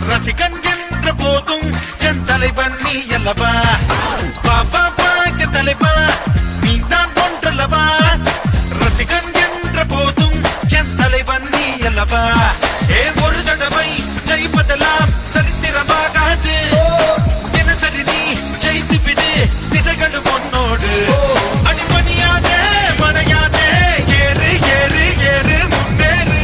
ரசிகன் என்ற போதும் என் தலைவன் நீ அல்லவா பாபா பாக்க தலைவா நீ தான் ஒன்றல்லவா ரசிகன் என்ற போதும் என் தலைவன் நீ அல்லவா ஏ ஒரு தடவை ஜெயிப்பதெல்லாம் சரித்திரமாகாது தினசரி நீ ஜெயித்து விடு திசைகள் உன்னோடு அடிபணியாதே மனையாதே ஏறு ஏறு ஏறு முன்னேறு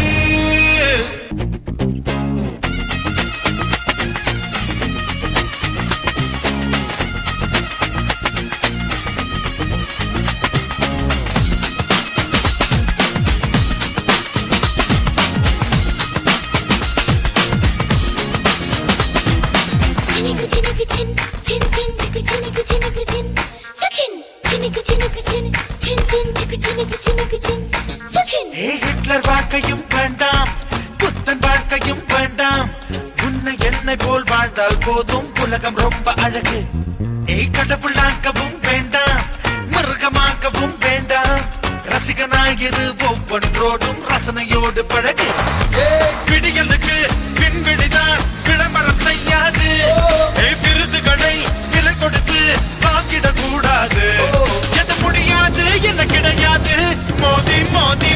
ஹிட்லர் வாழ்க்கையும் வேண்டாம் புத்தன் வாழ்க்கையும் வேண்டாம் உன்னை என்னை போல் வாழ்ந்தால் போதும் உலகம் ரொம்ப அழகு கடவுளாக்கவும் வேண்டாம் மிருகமாக்கவும் வேண்டாம் ரசிகனாயிரு ஒவ்வொன்றோடும் ரசனையோடு பழகு விடியலுக்கு பின்விடிதான் விளம்பரம் செய்யாது விருதுகளை விலை கொடுத்து வாங்கிடக் கூடாது எது முடியாது என்ன கிடையாது மோதி மோதி